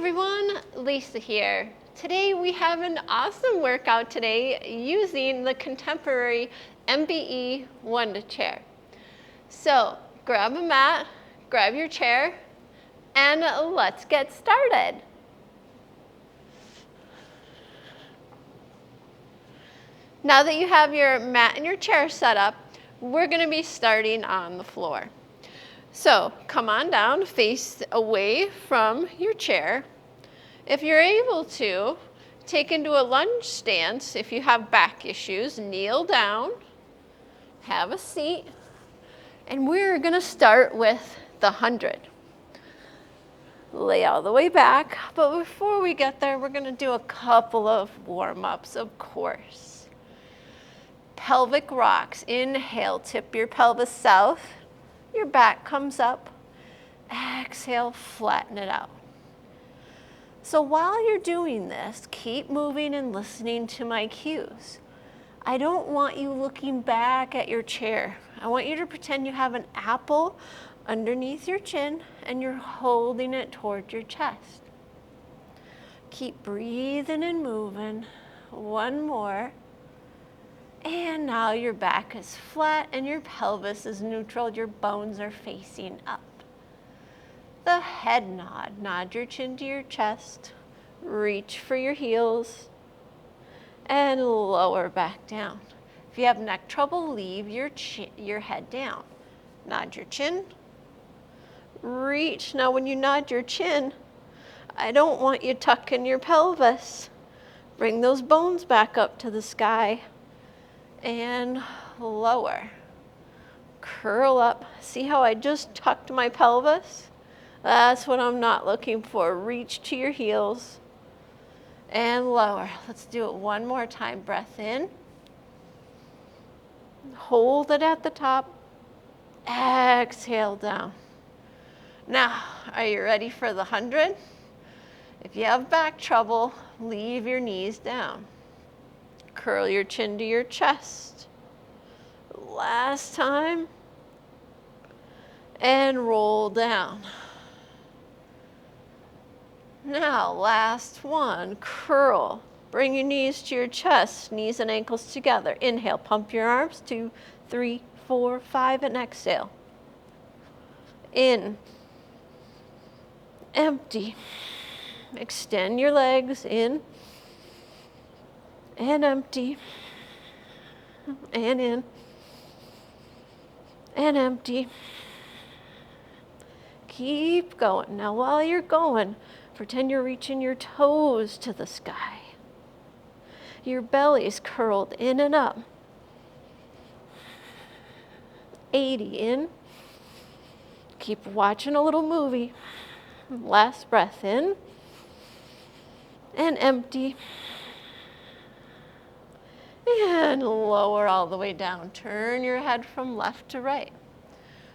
everyone, Lisa here. Today we have an awesome workout today using the contemporary MVE Wunda Chair. So grab a mat, grab your chair, and let's get started. Now that you have your mat and your chair set up, we're going to be starting on the floor. So come on down, face away from your chair. If you're able to, take into a lunge stance. If you have back issues, kneel down, have a seat, and we're going to start with the 100. Lay all the way back, but before we get there, we're going to do a couple of warm-ups, of course. Pelvic rocks. Inhale, tip your pelvis south. Your back comes up. Exhale, flatten it out. So while you're doing this, keep moving and listening to my cues. I don't want you looking back at your chair. I want you to pretend you have an apple underneath your chin and you're holding it toward your chest. Keep breathing and moving. One more. And now your back is flat and your pelvis is neutral. Your bones are facing up. The head nod. Nod your chin to your chest. Reach for your heels. And lower back down. If you have neck trouble, leave your head down. Nod your chin. Reach. Now when you nod your chin, I don't want you tucking your pelvis. Bring those bones back up to the sky. And lower. Curl up. See how I just tucked my pelvis? That's what I'm not looking for. Reach to your heels and lower. Let's do it one more time. Breath in. Hold it at the top. Exhale down. Now, are you ready for the 100? If you have back trouble, leave your knees down. Curl your chin to your chest. Last time. And roll down. Now, last one. Curl. Bring your knees to your chest, knees and ankles together. Inhale, pump your arms. 2, 3, 4, 5, and exhale. In. Empty. Extend your legs. In. And empty, and in, and empty. Keep going. Now while you're going, pretend you're reaching your toes to the sky. Your belly's curled in and up. 80 in. Keep watching a little movie. Last breath in, and empty. And lower all the way down. Turn your head from left to right.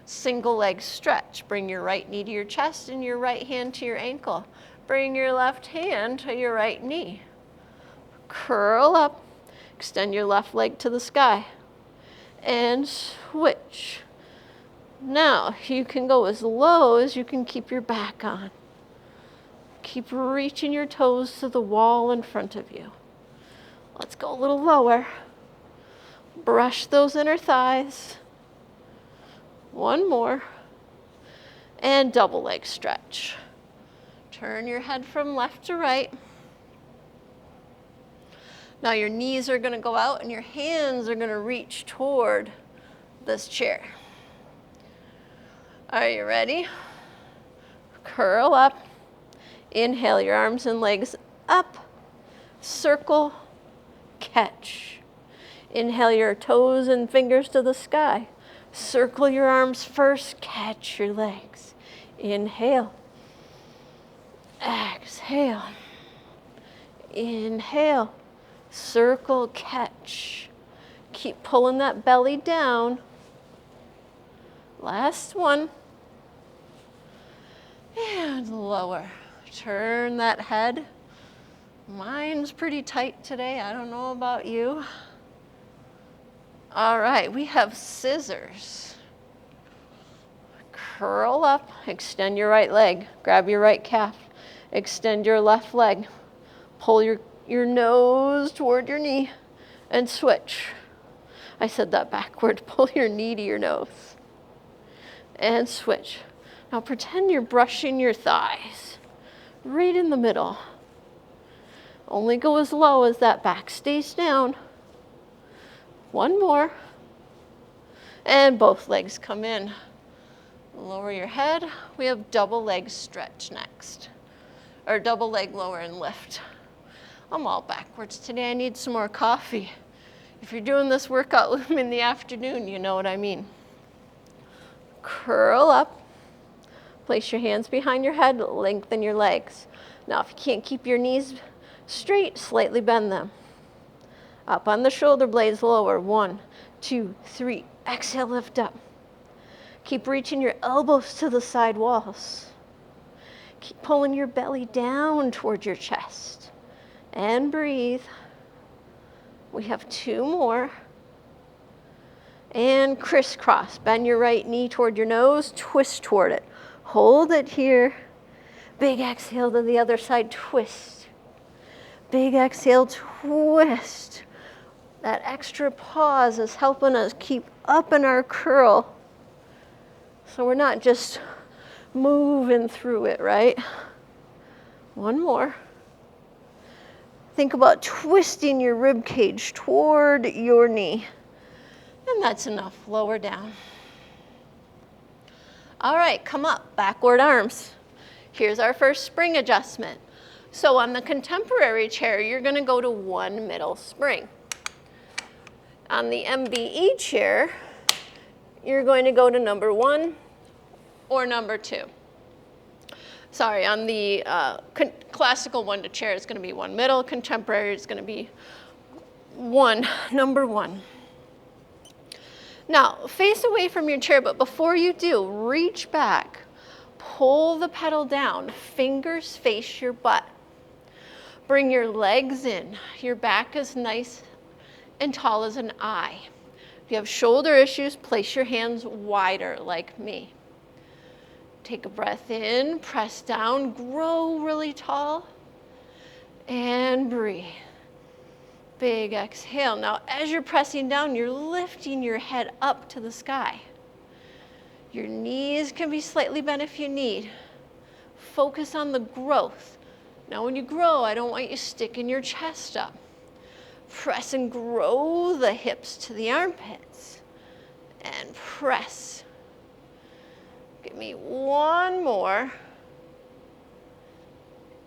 Single leg stretch. Bring your right knee to your chest and your right hand to your ankle. Bring your left hand to your right knee. Curl up. Extend your left leg to the sky. And switch. Now, you can go as low as you can keep your back on. Keep reaching your toes to the wall in front of you. Let's go a little lower. Brush those inner thighs. One more. And double leg stretch. Turn your head from left to right. Now your knees are going to go out and your hands are going to reach toward this chair. Are you ready? Curl up. Inhale your arms and legs up. Circle. Catch. Inhale your toes and fingers to the sky. Circle your arms first. Catch your legs. Inhale. Exhale. Inhale. Circle, catch. Keep pulling that belly down. Last one. And lower. Turn that head. Mine's pretty tight today. I don't know about you. All right, we have scissors. Curl up, extend your right leg, grab your right calf, Extend your left leg. Pull your nose toward your knee and switch. I said that backward. Pull your knee to your nose and switch. Now pretend you're brushing your thighs right in the middle. Only go as low as that back stays down. One more. And both legs come in. Lower your head. We have double leg stretch next. Or double leg lower and lift. I'm all backwards today. I need some more coffee. If you're doing this workout with me in the afternoon, you know what I mean. Curl up. Place your hands behind your head. Lengthen your legs. Now, if you can't keep your knees straight, slightly bend them. Up on the shoulder blades, lower. 1, 2, 3. Exhale, lift up. Keep reaching your elbows to the side walls. Keep pulling your belly down toward your chest. And breathe. We have 2 more. And crisscross. Bend your right knee toward your nose. Twist toward it. Hold it here. Big exhale to the other side. Twist. Big exhale. Twist. That extra pause is helping us keep up in our curl. So we're not just moving through it, right? One more. Think about twisting your rib cage toward your knee. And that's enough. Lower down. All right, come up. Backward arms. Here's our first spring adjustment. So on the contemporary chair, you're going to go to 1 middle spring. On the MVE chair, you're going to go to number 1 or number 2. Sorry, on the Classical Wunda Chair, it's going to be 1 middle. Contemporary is going to be number 1. Now, face away from your chair, but before you do, reach back. Pull the pedal down. Fingers face your butt. Bring your legs in. Your back is nice and tall as an eye. If you have shoulder issues, place your hands wider like me. Take a breath in, press down, grow really tall, and breathe. Big exhale. Now, as you're pressing down, you're lifting your head up to the sky. Your knees can be slightly bent if you need. Focus on the growth. Now, when you grow, I don't want you sticking your chest up. Press and grow the hips to the armpits. And press. Give me 1 more.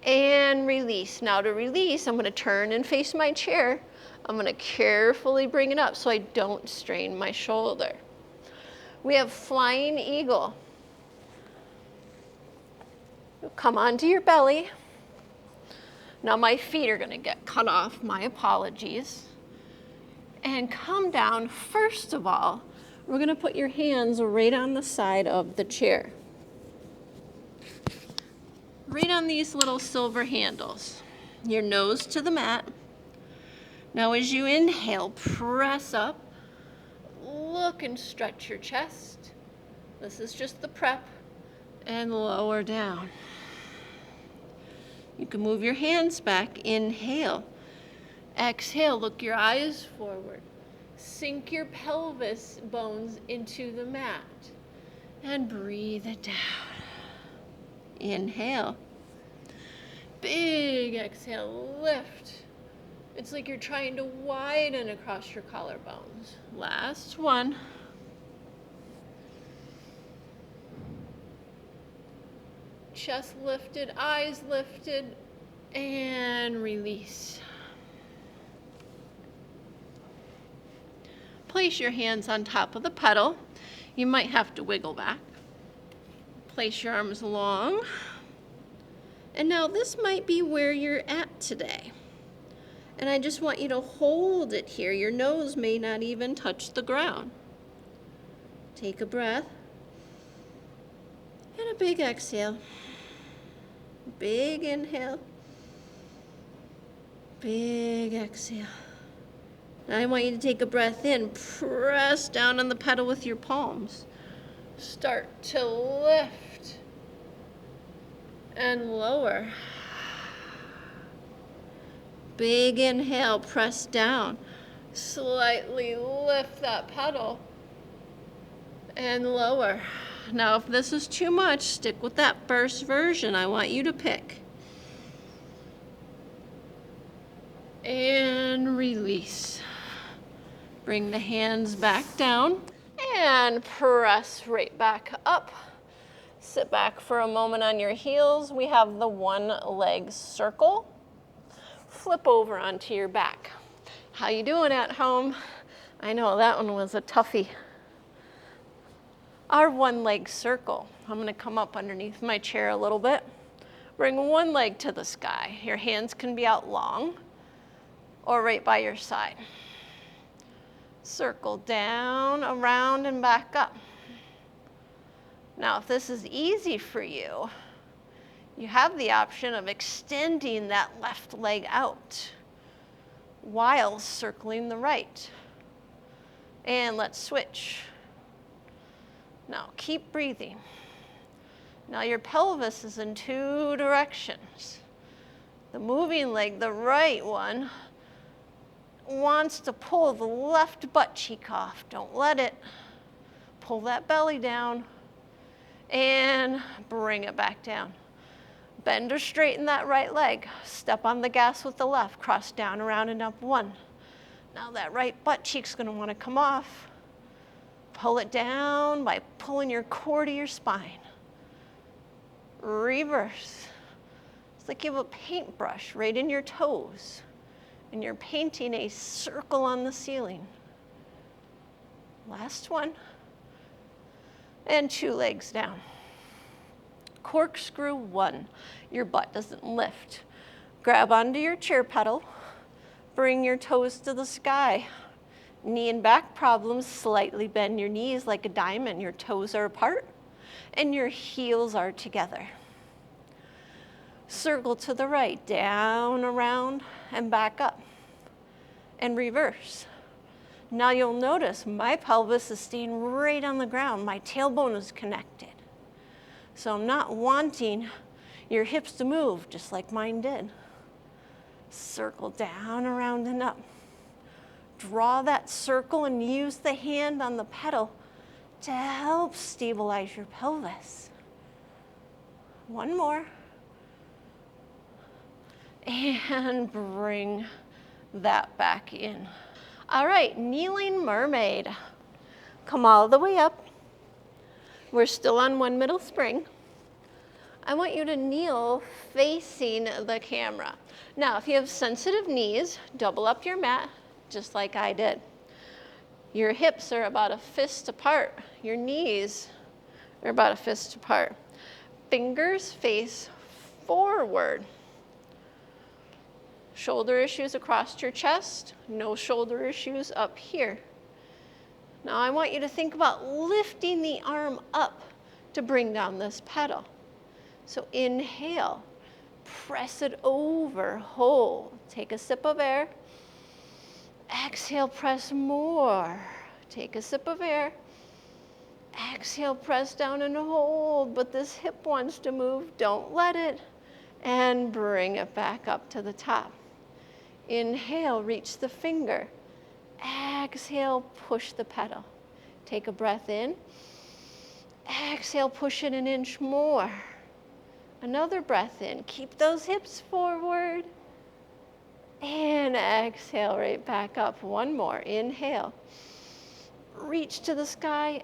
And release. Now to release, I'm going to turn and face my chair. I'm going to carefully bring it up so I don't strain my shoulder. We have flying eagle. Come onto your belly. Now my feet are going to get cut off. My apologies. And come down. First of all, we're going to put your hands right on the side of the chair. Right on these little silver handles. Your nose to the mat. Now as you inhale, press up. Look and stretch your chest. This is just the prep. And lower down. You can move your hands back. Inhale. Exhale. Look your eyes forward. Sink your pelvis bones into the mat. And breathe it down. Inhale. Big exhale. Lift. It's like you're trying to widen across your collarbones. Last one. Chest lifted, eyes lifted, and release. Place your hands on top of the pedal. You might have to wiggle back. Place your arms long. And now this might be where you're at today. And I just want you to hold it here. Your nose may not even touch the ground. Take a breath. And a big exhale. Big inhale. Big exhale. Now I want you to take a breath in. Press down on the pedal with your palms. Start to lift and lower. Big inhale, press down. Slightly lift that pedal and lower. Now, if this is too much, stick with that first version. I want you to pick. And release. Bring the hands back down and press right back up. Sit back for a moment on your heels. We have the one leg circle. Flip over onto your back. How you doing at home? I know that one was a toughie. Our one leg circle. I'm gonna come up underneath my chair a little bit. Bring one leg to the sky. Your hands can be out long or right by your side. Circle down, around, and back up. Now, if this is easy for you, you have the option of extending that left leg out while circling the right. And let's switch. Now, keep breathing. Now, your pelvis is in two directions. The moving leg, the right one, wants to pull the left butt cheek off. Don't let it. Pull that belly down and bring it back down. Bend or straighten that right leg. Step on the gas with the left. Cross down, around, and up. One. Now that right butt cheek's going to want to come off. Pull it down by pulling your core to your spine. Reverse. It's like you have a paintbrush right in your toes, and you're painting a circle on the ceiling. Last one. And two legs down. Corkscrew one. Your butt doesn't lift. Grab onto your chair pedal. Bring your toes to the sky. Knee and back problems, slightly bend your knees like a diamond. Your toes are apart and your heels are together. Circle to the right, down, around, and back up. And reverse. Now you'll notice my pelvis is staying right on the ground. My tailbone is connected. So I'm not wanting your hips to move, just like mine did. Circle down, around, and up. Draw that circle and use the hand on the pedal to help stabilize your pelvis. One more. And bring that back in. All right, kneeling mermaid. Come all the way up. We're still on one middle spring. I want you to kneel facing the camera. Now, if you have sensitive knees, double up your mat, just like I did. Your hips are about a fist apart. Your knees are about a fist apart. Fingers face forward. Shoulder issues across your chest, no shoulder issues up here. Now I want you to think about lifting the arm up to bring down this pedal. So inhale, press it over, hold. Take a sip of air. Exhale, press more. Take a sip of air. Exhale, press down and hold, but this hip wants to move, don't let it. And bring it back up to the top. Inhale, reach the finger. Exhale, push the pedal. Take a breath in. Exhale, push it an inch more. Another breath in. Keep those hips forward. And exhale right back up. One more. Inhale. Reach to the sky.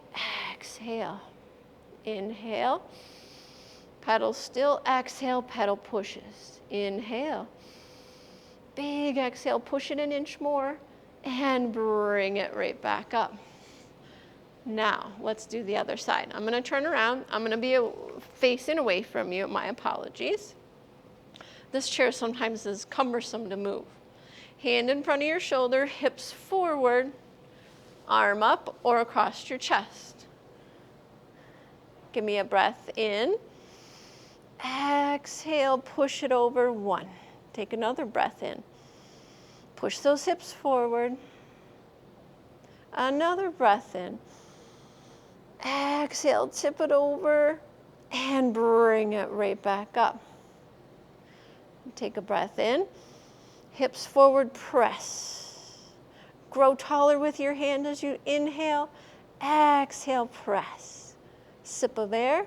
Exhale. Inhale. Pedal still. Exhale. Pedal pushes. Inhale. Big exhale. Push it an inch more. And bring it right back up. Now, let's do the other side. I'm going to turn around. I'm going to be facing away from you. My apologies. This chair sometimes is cumbersome to move. Hand in front of your shoulder, hips forward, arm up or across your chest. Give me a breath in. Exhale, push it over. One. Take another breath in. Push those hips forward. Another breath in. Exhale, tip it over and bring it right back up. Take a breath in. Hips forward, press. Grow taller with your hand as you inhale. Exhale, press. Sip of air.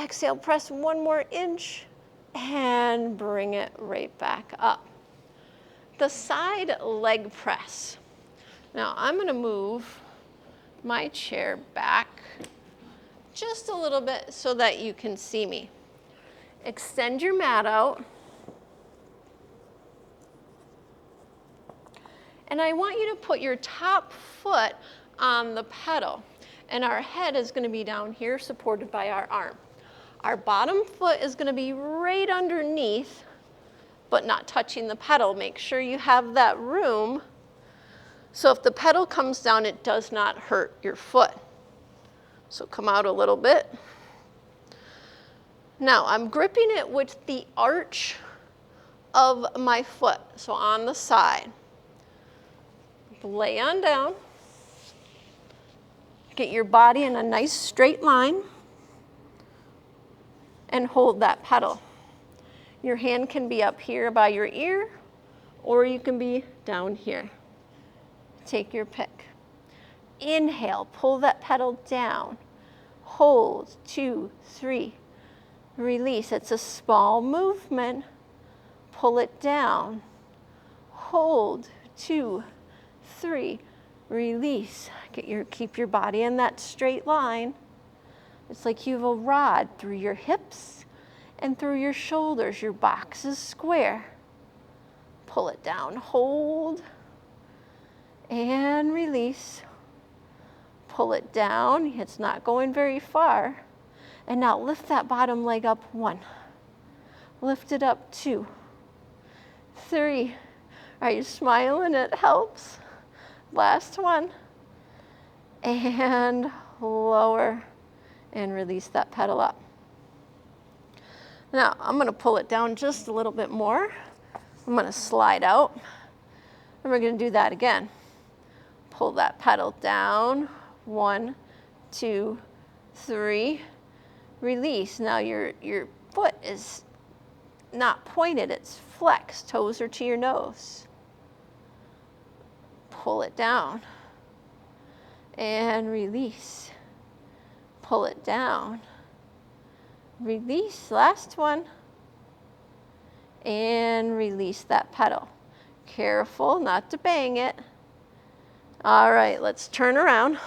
Exhale, press one more inch and bring it right back up. The side leg press. Now I'm going to move my chair back just a little bit so that you can see me. Extend your mat out. And I want you to put your top foot on the pedal. And our head is going to be down here supported by our arm. Our bottom foot is going to be right underneath, but not touching the pedal. Make sure you have that room so if the pedal comes down, it does not hurt your foot. So come out a little bit. Now I'm gripping it with the arch of my foot, so on the side. Lay on down. Get your body in a nice straight line and hold that pedal. Your hand can be up here by your ear or you can be down here. Take your pick. Inhale, pull that pedal down. Hold, 2, 3, release. It's a small movement. Pull it down. Hold, 2, 3, release. Keep your body in that straight line. It's like you have a rod through your hips and through your shoulders. Your box is square. Pull it down, hold, and release. Pull it down. It's not going very far. And now lift that bottom leg up, 1. Lift it up, 2, 3. Are you smiling? It helps. Last one. And lower and release that pedal up. Now I'm going to pull it down just a little bit more. I'm going to slide out. And we're going to do that again. Pull that pedal down. 1, 2, 3. Release. Now your foot is not pointed, it's flexed. Toes are to your nose. Pull it down. And release. Pull it down. Release. Last one. And release that pedal. Careful not to bang it. All right, let's turn around.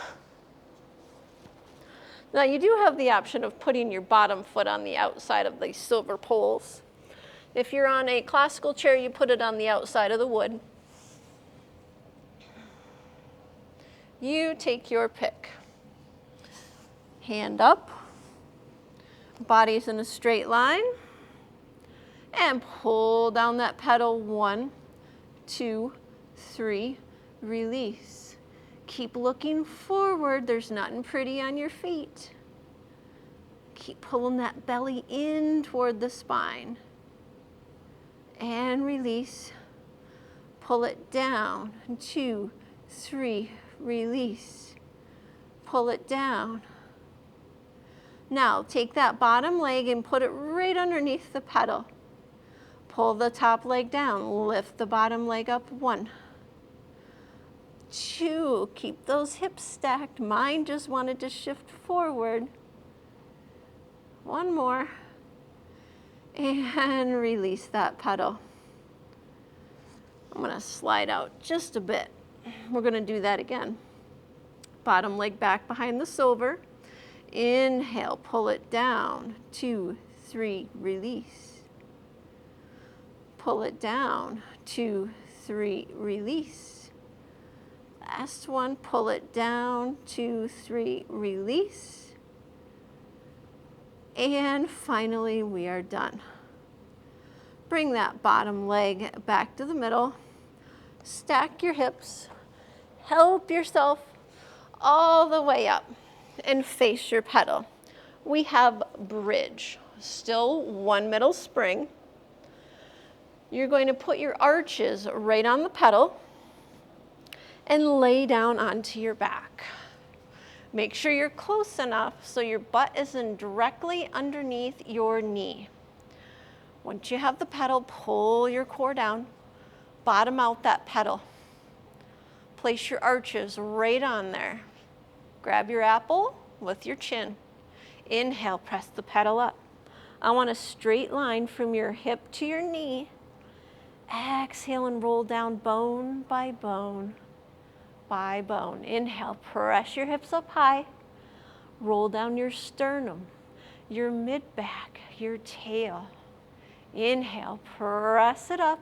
Now you do have the option of putting your bottom foot on the outside of the silver poles. If you're on a classical chair, you put it on the outside of the wood. You take your pick. Hand up, body's in a straight line, and pull down that pedal. 1, 2, 3, release. Keep looking forward. There's nothing pretty on your feet. Keep pulling that belly in toward the spine. And release. Pull it down. 2, 3, release. Pull it down. Now take that bottom leg and put it right underneath the pedal. Pull the top leg down. Lift the bottom leg up. 1, 2, keep those hips stacked. Mine just wanted to shift forward. 1 more. And release that pedal. I'm going to slide out just a bit. We're going to do that again. Bottom leg back behind the silver. Inhale, pull it down. 2, 3, release. Pull it down. 2, 3, release. Last one, pull it down. 2, 3, release. And finally, we are done. Bring that bottom leg back to the middle. Stack your hips. Help yourself all the way up and face your pedal. We have bridge. Still 1 middle spring. You're going to put your arches right on the pedal and lay down onto your back. Make sure you're close enough so your butt isn't directly underneath your knee. Once you have the pedal, pull your core down, bottom out that pedal. Place your arches right on there. Grab your apple with your chin. Inhale, press the pedal up. I want a straight line from your hip to your knee. Exhale and roll down bone by bone by bone. Inhale, press your hips up high. Roll down your sternum, your mid-back, your tail. Inhale, press it up.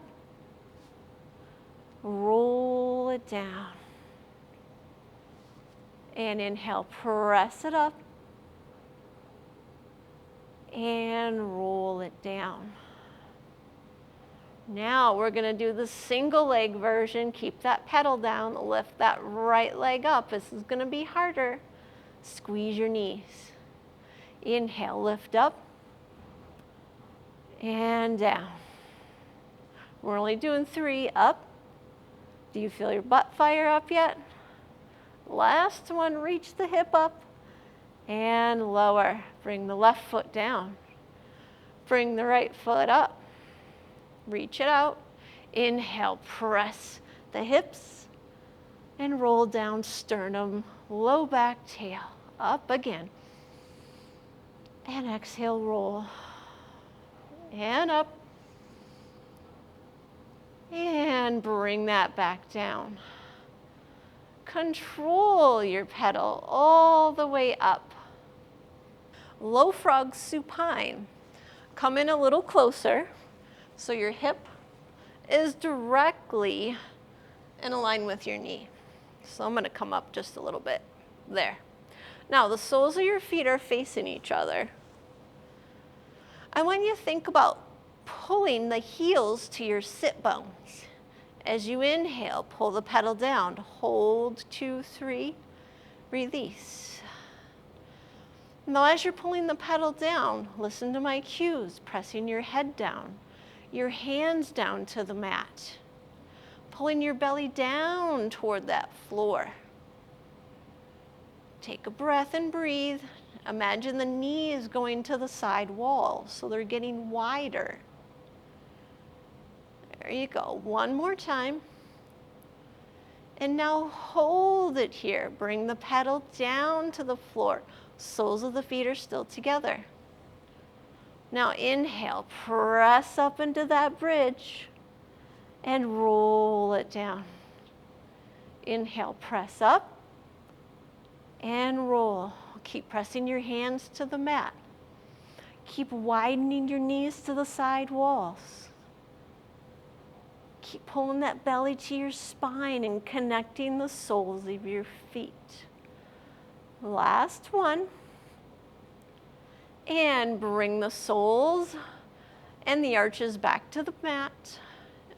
Roll it down. And inhale, press it up. And roll it down. Now we're going to do the single leg version. Keep that pedal down. Lift that right leg up. This is going to be harder. Squeeze your knees. Inhale, lift up. And down. We're only doing 3. Up. Do you feel your butt fire up yet? Last one, reach the hip up and lower. Bring the left foot down. Bring the right foot up. Reach it out. Inhale, press the hips and roll down sternum, low back, tail. Up again. And exhale, roll. And up. And bring that back down. Control your pedal all the way up. Low frog supine. Come in a little closer so your hip is directly in line with your knee. So I'm going to come up just a little bit. There. Now the soles of your feet are facing each other. I want you to think about pulling the heels to your sit bones. As you inhale, pull the pedal down. Hold, 2, 3, release. Now as you're pulling the pedal down, listen to my cues, pressing your head down, your hands down to the mat, pulling your belly down toward that floor. Take a breath and breathe. Imagine the knees going to the side wall, so they're getting wider. There you go. One more time. And now hold it here. Bring the pedal down to the floor. Soles of the feet are still together. Now inhale, press up into that bridge and roll it down. Inhale, press up and roll. Keep pressing your hands to the mat. Keep widening your knees to the side walls. Keep pulling that belly to your spine and connecting the soles of your feet. Last one. And bring the soles and the arches back to the mat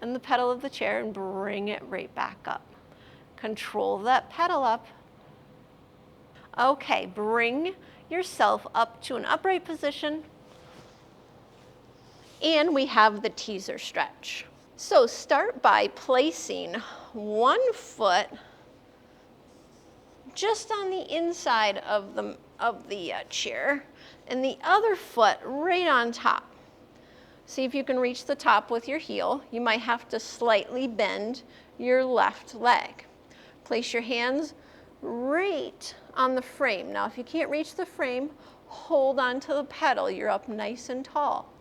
and the pedal of the chair and bring it right back up. Control that pedal up. Okay, bring yourself up to an upright position. And we have the teaser stretch. So start by placing one foot just on the inside of the chair and the other foot right on top. See if you can reach the top with your heel. You might have to slightly bend your left leg. Place your hands right on the frame. Now if you can't reach the frame, hold on to the pedal. You're up nice and tall.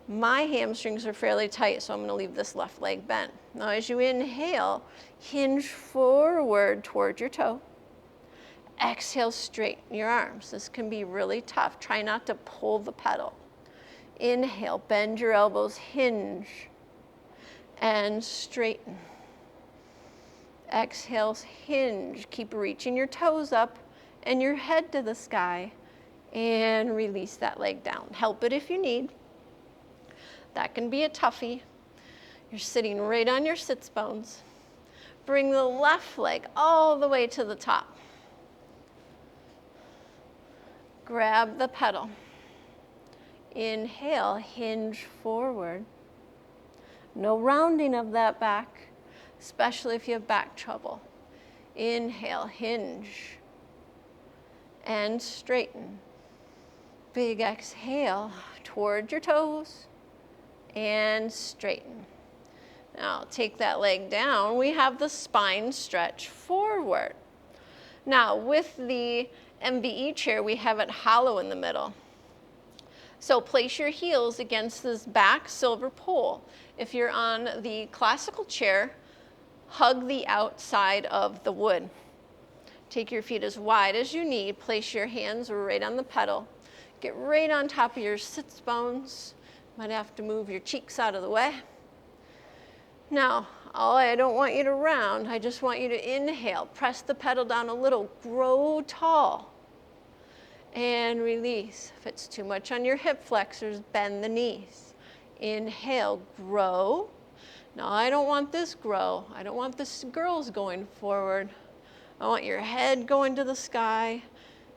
My hamstrings are fairly tight, so I'm going to leave this left leg bent. Now as you inhale, hinge forward toward your toe. Exhale, straighten your arms. This can be really tough. Try not to pull the pedal. Inhale, bend your elbows, hinge, and straighten. Exhale, hinge. Keep reaching your toes up and your head to the sky, and release that leg down. Help it if you need. That can be a toughie. You're sitting right on your sits bones. Bring the left leg all the way to the top. Grab the pedal. Inhale, hinge forward. No rounding of that back, especially if you have back trouble. Inhale, hinge, and straighten. Big exhale toward your toes, and straighten. Now take that leg down. We have the spine stretch forward. Now with the MVE chair, we have it hollow in the middle. So place your heels against this back silver pole. If you're on the classical chair, hug the outside of the wood. Take your feet as wide as you need. Place your hands right on the pedal. Get right on top of your sits bones. Might have to move your cheeks out of the way. Now, I don't want you to round. I just want you to inhale. Press the pedal down a little. Grow tall. And release. If it's too much on your hip flexors, bend the knees. Inhale, grow. Now, I don't want this grow. I don't want this girls going forward. I want your head going to the sky.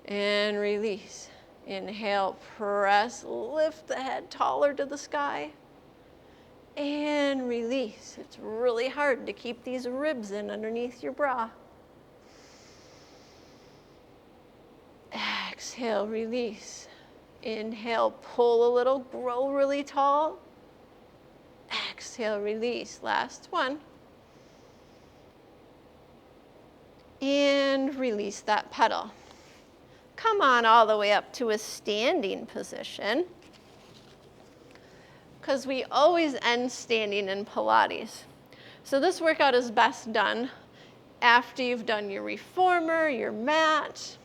And release. Inhale, press, lift the head taller to the sky. And release. It's really hard to keep these ribs in underneath your bra. Exhale, release. Inhale, pull a little, grow really tall. Exhale, release. Last one. And release that pedal. Come on all the way up to a standing position, because we always end standing in Pilates. So this workout is best done after you've done your reformer, your mat,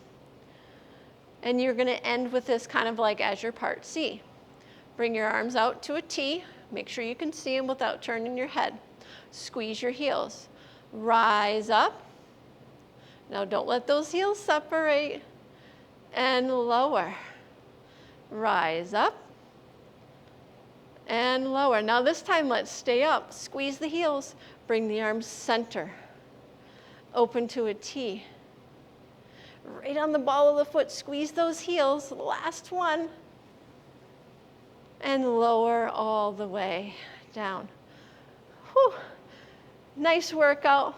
and you're going to end with this kind of like as your part C. Bring your arms out to a T. Make sure you can see them without turning your head. Squeeze your heels. Rise up. Now don't let those heels separate. And lower. Rise up. And lower. Now this time let's stay up. Squeeze the heels. Bring the arms center. Open to a T. Right on the ball of the foot, squeeze those heels. Last one. And lower all the way down. Whew. Nice workout.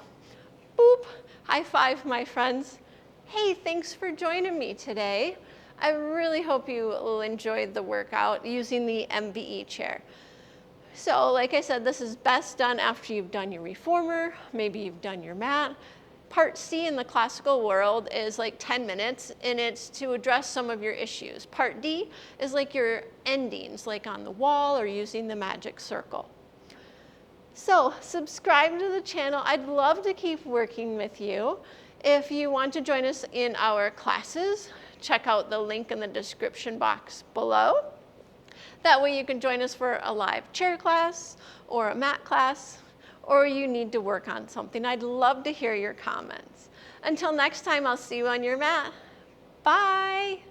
Boop. High five, my friends. Hey, thanks for joining me today. I really hope you enjoyed the workout using the MVE chair. So, like I said, this is best done after you've done your reformer, maybe you've done your mat. Part C in the classical world is like 10 minutes, and it's to address some of your issues. Part D is like your endings, like on the wall or using the magic circle. So subscribe to the channel. I'd love to keep working with you. If you want to join us in our classes, check out the link in the description box below. That way you can join us for a live chair class or a mat class, or you need to work on something. I'd love to hear your comments. Until next time, I'll see you on your mat. Bye.